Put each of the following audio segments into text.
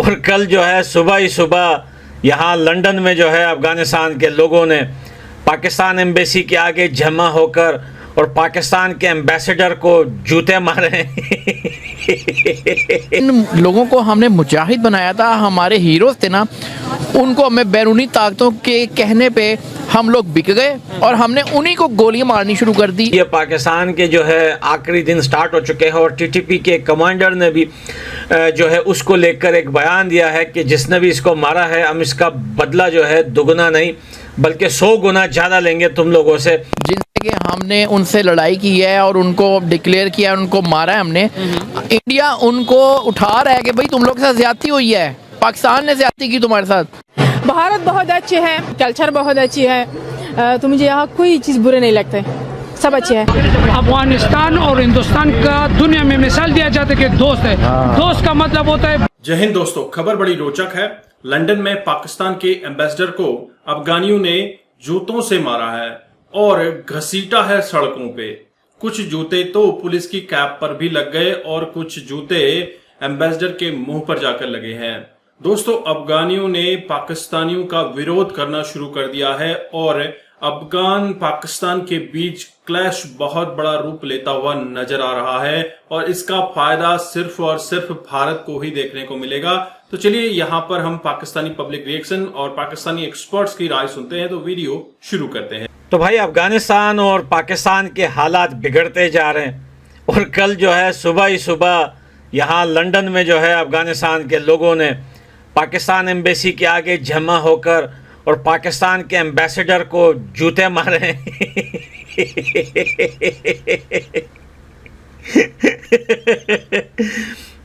और कल जो है सुबह ही सुबह यहाँ लंदन में जो है अफ़गानिस्तान के लोगों ने पाकिस्तान एम्बेसी के आगे जमा होकर और पाकिस्तान के एम्बेसडर को जूते मारे। इन लोगों को हमने मुजाहिद बनाया था, हमारे हीरोज थे ना, उनको हमें बैरूनी ताकतों के कहने पे हम लोग बिक गए और हमने उन्हीं को गोलियां मारनी शुरू कर दी। ये पाकिस्तान के जो है आखिरी दिन स्टार्ट हो चुके हैं और टीटीपी के कमांडर ने भी जो है उसको लेकर एक बयान दिया है कि जिसने भी इसको मारा है हम इसका बदला जो है दुगना नहीं बल्कि 100 गुना ज़्यादा लेंगे तुम लोगों से। जिनसे कि हमने उनसे लड़ाई की है और उनको डिक्लेयर किया, उनको मारा है हमने। इंडिया उनको उठा रहा है कि भाई तुम लोग के साथ ज्यादती हुई है, पाकिस्तान ने ज्यादती की तुम्हारे साथ। भारत बहुत अच्छे है, कल्चर बहुत अच्छी है, तो मुझे यहाँ कोई चीज़ बुरे नहीं लगते, सब अच्छे हैं। अफगानिस्तान और हिंदुस्तान का दुनिया में मिसाल दिया जाता है कि दोस्त है। दोस्त का मतलब होता है। जय हिंद दोस्तों, खबर बड़ी रोचक है। लंदन में पाकिस्तान के एम्बेसडर को अफगानियों ने जूतों से मारा है और घसीटा है सड़कों पे। कुछ जूते तो पुलिस की कैप पर भी लग गए और कुछ जूते एम्बेसडर के मुंह पर जाकर लगे हैं। दोस्तों, अफगानियों ने पाकिस्तानियों का विरोध करना शुरू कर दिया है और अफगान पाकिस्तान के बीच क्लैश बहुत बड़ा रूप लेता हुआ नजर आ रहा है और इसका फायदा सिर्फ और सिर्फ भारत को ही देखने को मिलेगा। तो चलिए यहाँ पर हम पाकिस्तानी पब्लिक रिएक्शन और पाकिस्तानी एक्सपर्ट्स की राय सुनते हैं। तो वीडियो शुरू करते हैं। तो भाई अफगानिस्तान और पाकिस्तान के हालात बिगड़ते जा रहे हैं और कल जो है सुबह ही सुबह यहाँ लंदन में जो है अफगानिस्तान के लोगों ने पाकिस्तान एम्बेसी के आगे जमा होकर और पाकिस्तान के एम्बेसडर को जूते मारे।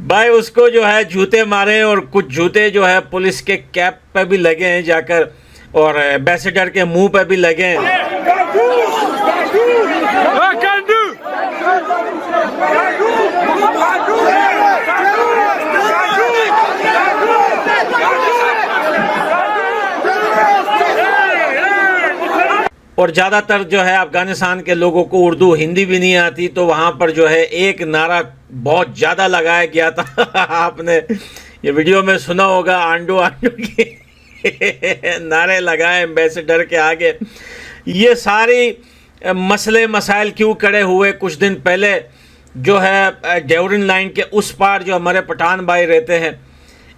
भाई उसको जो है जूते मारे और कुछ जूते जो है पुलिस के कैप पे भी लगे हैं जाकर और एम्बेसडर के मुंह पे भी लगे हैं। और ज़्यादातर जो है अफगानिस्तान के लोगों को उर्दू हिंदी भी नहीं आती, तो वहाँ पर जो है एक नारा बहुत ज़्यादा लगाया गया था। आपने ये वीडियो में सुना होगा, आंडू आंडू के नारे लगाए एम्बेसडर के आगे। ये सारी मसले मसाइल क्यों खड़े हुए? कुछ दिन पहले जो है डेवरिन लाइन के उस पार जो हमारे पठान भाई रहते हैं,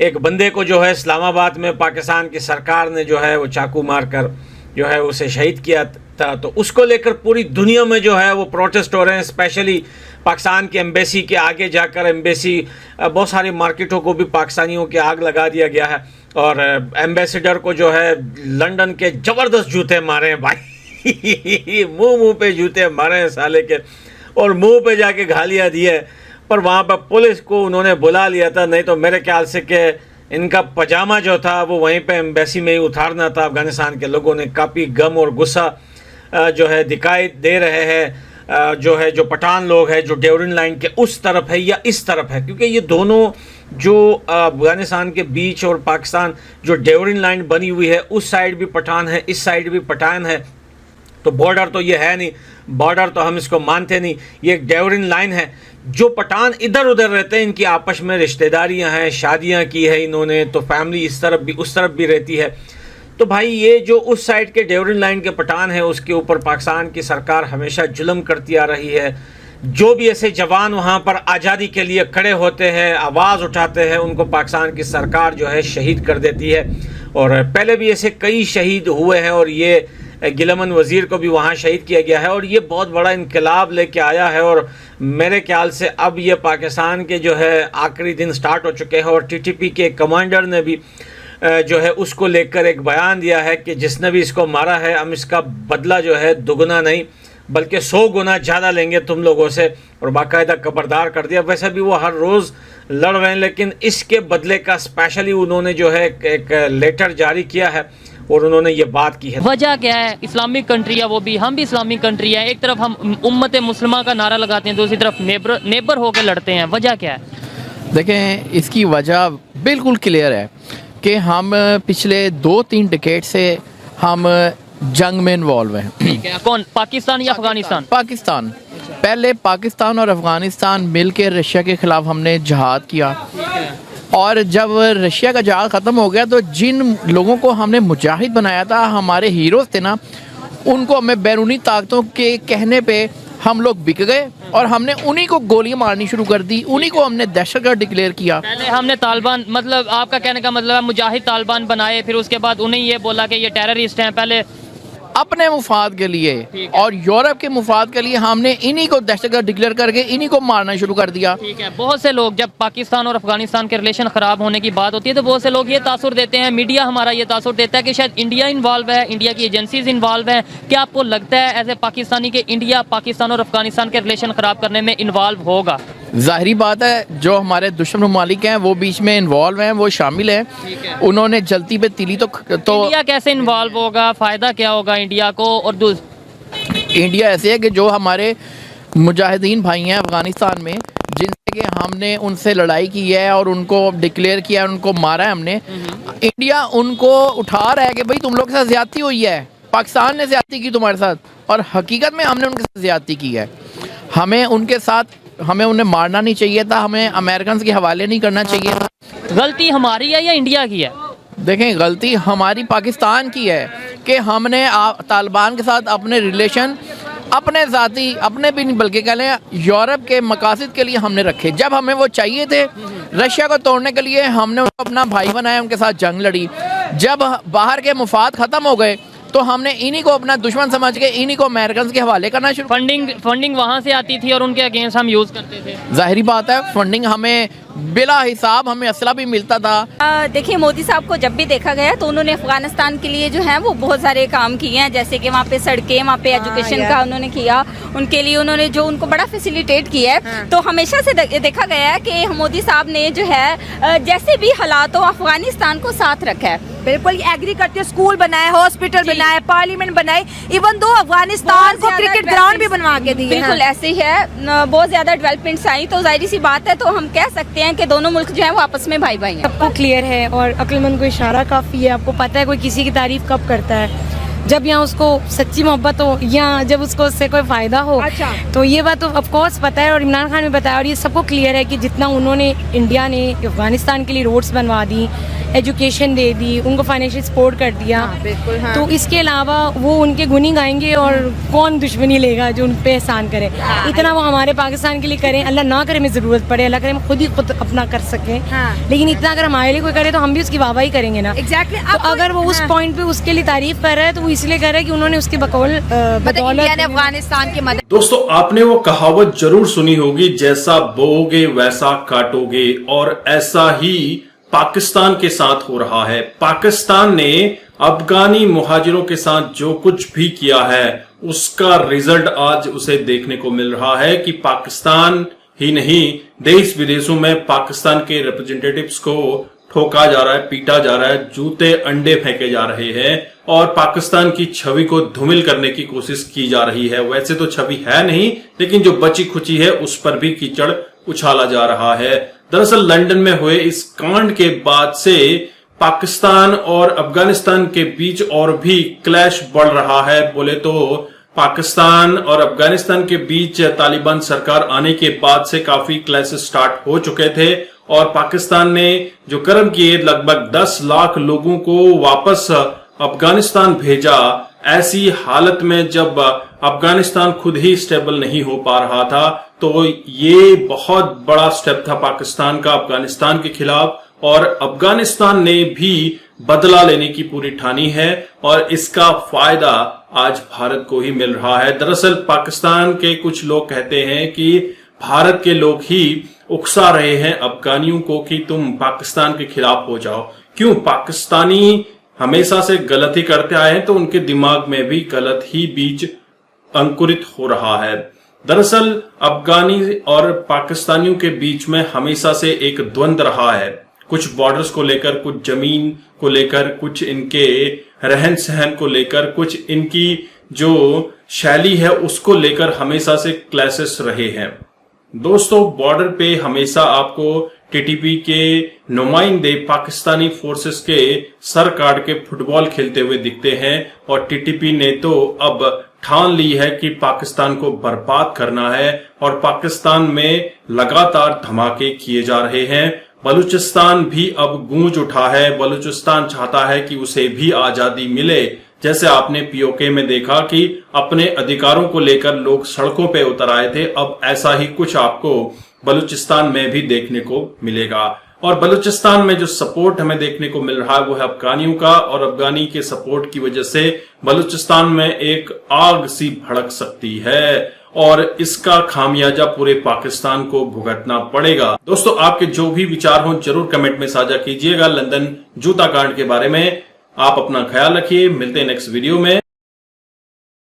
एक बंदे को जो है इस्लामाबाद में पाकिस्तान की सरकार ने जो है वो चाकू मार कर जो है उसे शहीद किया था। तो उसको लेकर पूरी दुनिया में जो है वो प्रोटेस्ट हो रहे हैं। स्पेशली पाकिस्तान के एम्बेसी के आगे जाकर एम्बेसी बहुत सारी मार्केटों को भी पाकिस्तानियों के आग लगा दिया गया है और एम्बेसडर को जो है लंदन के ज़बरदस्त जूते मारे हैं भाई। मुंह पे जूते मारे हैं साले के और मुंह पे जाके गालियाँ दी है। पर वहाँ पर पुलिस को उन्होंने बुला लिया था, नहीं तो मेरे ख्याल से कि इनका पजामा जो था वो वहीं पे एम्बेसी में ही उतारना था। अफगानिस्तान के लोगों ने काफ़ी गम और गुस्सा जो है दिखाई दे रहे हैं। जो है जो पठान लोग हैं जो डेवरिन लाइन के उस तरफ है या इस तरफ है, क्योंकि ये दोनों जो अफगानिस्तान के बीच और पाकिस्तान जो डेवरिन लाइन बनी हुई है, उस साइड भी पठान है, इस साइड भी पठान है। तो बॉर्डर तो ये है नहीं, बॉर्डर तो हम इसको मानते नहीं, ये एक डेवरिन लाइन है। जो पठान इधर उधर रहते हैं इनकी आपस में रिश्तेदारियां हैं, शादियां की है इन्होंने, तो फैमिली इस तरफ भी उस तरफ भी रहती है। तो भाई ये जो उस साइड के डेवरिन लाइन के पठान है उसके ऊपर पाकिस्तान की सरकार हमेशा जुल्म करती आ रही है। जो भी ऐसे जवान वहाँ पर आज़ादी के लिए खड़े होते हैं, आवाज़ उठाते हैं, उनको पाकिस्तान की सरकार जो है शहीद कर देती है। और पहले भी ऐसे कई शहीद हुए हैं और ये गिलमन वज़ीर को भी वहाँ शहीद किया गया है और ये बहुत बड़ा इनकलाब लेके आया है। और मेरे ख्याल से अब ये पाकिस्तान के जो है आखिरी दिन स्टार्ट हो चुके हैं और टीटीपी के कमांडर ने भी जो है उसको लेकर एक बयान दिया है कि जिसने भी इसको मारा है हम इसका बदला जो है दुगना नहीं बल्कि 100 गुना ज़्यादा लेंगे तुम लोगों से, और बाकायदा खबरदार कर दिया। वैसे भी वो हर रोज़ लड़ रहे हैं, लेकिन इसके बदले का स्पेशली उन्होंने जो है एक लेटर जारी किया है और उन्होंने ये बात की है। वजह क्या है? इस्लामिक कंट्री है, वो भी हम भी इस्लामिक कंट्री है। एक तरफ हम उम्मत मुस्लिमा का नारा लगाते हैं, दूसरी तरफ नेबर होकर लड़ते हैं। वजह क्या है? देखें, इसकी वजह बिल्कुल क्लियर है कि हम पिछले 2-3 डिकेड से हम जंग में इन्वॉल्व हैं। ठीक है, कौन? पाकिस्तान या अफगानिस्तान? पाकिस्तान। पहले पाकिस्तान और अफगानिस्तान मिलकर रशिया के खिलाफ हमने जहाद किया। और जब रशिया का जहाज ख़त्म हो गया तो जिन लोगों को हमने मुजाहिद बनाया था, हमारे हीरोज़ थे ना, उनको हमें बैरूनी ताकतों के कहने पे हम लोग बिक गए और हमने उन्हीं को गोलियां मारनी शुरू कर दी, उन्हीं को हमने दहशतगर्द डिक्लेयर किया। पहले हमने तालिबान, मतलब आपका कहने का मतलब है मुजाहिद तालिबान बनाए, फिर उसके बाद उन्हें ये बोला कि ये टेररिस्ट हैं, पहले अपने मुफाद के लिए और यूरोप के मुफाद के लिए हमने इन्हीं को दहशतगर्द डिक्लेयर करके इन्हीं को मारना शुरू कर दिया। ठीक है। बहुत से लोग, जब पाकिस्तान और अफगानिस्तान के रिलेशन ख़राब होने की बात होती है तो बहुत से लोग ये तासुर देते हैं, मीडिया हमारा ये तासुर देता है कि शायद इंडिया इन्वॉल्व है, इंडिया की एजेंसीज इन्वॉल्व हैं। क्या आपको लगता है एज ए पाकिस्तानी कि इंडिया पाकिस्तान और अफगानिस्तान के रिलेशन ख़राब करने में इन्वॉल्व होगा? जाहिरी बात है, जो हमारे दुश्मन ममालिक हैं वो बीच में इन्वॉल्व हैं, वो शामिल हैं। उन्होंने जलती पे तिली तो इंडिया कैसे इन्वॉल्व होगा? फ़ायदा क्या होगा इंडिया को? और इंडिया ऐसे है कि जो हमारे मुजाहिदीन भाई हैं अफगानिस्तान में, जिनसे कि हमने उनसे लड़ाई की है और उनको डिक्लेयर किया है, उनको मारा है हमने, इंडिया उनको उठा रहा है कि भाई तुम लोग के साथ ज्यादती हुई है, पाकिस्तान ने ज्यादती की तुम्हारे साथ, और हकीकत में हमने उनके साथ ज्यादती की है। हमें उन्हें मारना नहीं चाहिए था, हमें अमेरिकन के हवाले नहीं करना चाहिए था। गलती हमारी है या इंडिया की है? देखें, गलती हमारी पाकिस्तान की है कि हमने तालिबान के साथ अपने रिलेशन अपने ज़ाती, अपने भी नहीं बल्कि कह लें यूरोप के मकासद के लिए हमने रखे। जब हमें वो चाहिए थे रशिया को तोड़ने के लिए, हमने उनको अपना भाई बनाया, उनके साथ जंग लड़ी। जब बाहर के मुफाद ख़त्म हो गए तो हमने इन्हीं को अपना दुश्मन समझ के इन्हीं को अमेरिकन के हवाले करना शुरू। फंडिंग वहाँ से आती थी और उनके अगेंस्ट हम यूज़ करते थे। जाहिर बात है, फंडिंग हमें बिला हिसाब हमें असला भी मिलता था। देखिए, मोदी साहब को जब भी देखा गया तो उन्होंने अफगानिस्तान के लिए जो है वो बहुत सारे काम किए हैं, जैसे कि वहाँ पे सड़कें, वहाँ पे एजुकेशन का उन्होंने किया, उनके लिए उन्होंने जो उनको बड़ा फैसिलिटेट किया है। तो हमेशा से देखा गया है कि मोदी साहब ने जो है जैसे भी हालात हो अफगानिस्तान को साथ रखा है। बिल्कुल एग्री करते हैं, स्कूल बनाए, हॉस्पिटल बनाए, पार्लियामेंट बनाए, इवन दो अफगानिस्तान को क्रिकेट ग्राउंड भी बनवा के दिए। बिल्कुल ऐसे ही है, बहुत ज्यादा डेवलपमेंट्स आई, तो जाहिर सी बात है, तो हम कह सकते हैं कि दोनों मुल्क जो है वो आपस में भाई भाई हैं। सबको क्लियर है और अक्लमंद को इशारा काफी है। आपको पता है कोई किसी की तारीफ कब करता है? जब यहाँ उसको सच्ची मोहब्बत हो या जब उसको उससे कोई फायदा हो। अच्छा। तो ये बात तो ऑफ कोर्स पता है और इमरान खान ने बताया, और ये सबको क्लियर है कि जितना उन्होंने इंडिया ने अफगानिस्तान के लिए रोड्स बनवा दी, एजुकेशन दे दी, उनको फाइनेंशियल सपोर्ट कर दिया। बिल्कुल। तो इसके अलावा वो उनके गुनी गाएंगे और कौन दुश्मनी लेगा जो उन पे एहसान करे। इतना वो हमारे पाकिस्तान के लिए करें, अल्लाह ना करे हमें ज़रूरत पड़े, अल्लाह करे हम खुद अपना कर सकें। लेकिन इतना अगर हमारे लिए कोई करे तो हम भी उसकी वाहवाही करेंगे ना। एग्जैक्टली। तो अगर वो उस पॉइंट पे उसके लिए तारीफ कर रहा है तो वो इसलिए कर रहा है कि उन्होंने उसकी बदौलत अफगानिस्तान की मदद। दोस्तों, आपने वो कहावत जरूर सुनी होगी, जैसा बोओगे वैसा काटोगे, और ऐसा ही पाकिस्तान के साथ हो रहा है। पाकिस्तान ने अफगानी मुहाजिरों के साथ जो कुछ भी किया है उसका रिजल्ट आज उसे देखने को मिल रहा है कि पाकिस्तान ही नहीं, देश विदेशों में पाकिस्तान के रिप्रेजेंटेटिव्स को ठोका जा रहा है, पीटा जा रहा है, जूते अंडे फेंके जा रहे हैं और पाकिस्तान की छवि को धूमिल करने की कोशिश की जा रही है। वैसे तो छवि है नहीं, लेकिन जो बची खुची है उस पर भी कीचड़ उछाला जा रहा है। दरअसल लंदन में हुए इस कांड के बाद से पाकिस्तान और अफगानिस्तान के बीच और भी क्लैश बढ़ रहा है। बोले तो पाकिस्तान और अफगानिस्तान के बीच तालिबान सरकार आने के बाद से काफी क्लैशेस स्टार्ट हो चुके थे और पाकिस्तान ने जो कर्म किए, लगभग 10 लाख लोगों को वापस अफगानिस्तान भेजा। ऐसी हालत में जब अफगानिस्तान खुद ही स्टेबल नहीं हो पा रहा था, तो ये बहुत बड़ा स्टेप था पाकिस्तान का अफगानिस्तान के खिलाफ, और अफगानिस्तान ने भी बदला लेने की पूरी ठानी है और इसका फायदा आज भारत को ही मिल रहा है। दरअसल पाकिस्तान के कुछ लोग कहते हैं कि भारत के लोग ही उकसा रहे हैं अफगानियों को कि तुम पाकिस्तान के खिलाफ हो जाओ। क्यों? पाकिस्तानी हमेशा से गलत ही करते आए हैं, तो उनके दिमाग में भी गलत ही बीज अंकुरित हो रहा है। दरअसल अफगानी और पाकिस्तानियों के बीच में हमेशा से एक द्वंद्व रहा है, कुछ बॉर्डर्स को लेकर, कुछ जमीन को लेकर, कुछ इनके रहन सहन को लेकर, कुछ इनकी जो शैली है उसको लेकर हमेशा से क्लैशेस रहे हैं। दोस्तों, बॉर्डर पे हमेशा आपको टीटीपी के नुमाइंदे पाकिस्तानी फोर्सेस के सर काट के फुटबॉल खेलते हुए दिखते हैं और टीटीपी ने तो अब ठान ली है कि पाकिस्तान को बर्बाद करना है और पाकिस्तान में लगातार धमाके किए जा रहे हैं बलूचिस्तान भी अब गूंज उठा है। बलूचिस्तान चाहता है कि उसे भी आजादी मिले। जैसे आपने पीओके में देखा कि अपने अधिकारों को लेकर लोग सड़कों पे उतर आए थे, अब ऐसा ही कुछ आपको बलूचिस्तान में भी देखने को मिलेगा। और बलूचिस्तान में जो सपोर्ट हमें देखने को मिल रहा है वो है अफगानियों का, और अफगानी के सपोर्ट की वजह से बलूचिस्तान में एक आग सी भड़क सकती है और इसका खामियाजा पूरे पाकिस्तान को भुगतना पड़ेगा। दोस्तों, आपके जो भी विचार हों जरूर कमेंट में साझा कीजिएगा लंदन जूता कांड के बारे में। आप अपना ख्याल रखिए, मिलते हैं नेक्स्ट वीडियो में।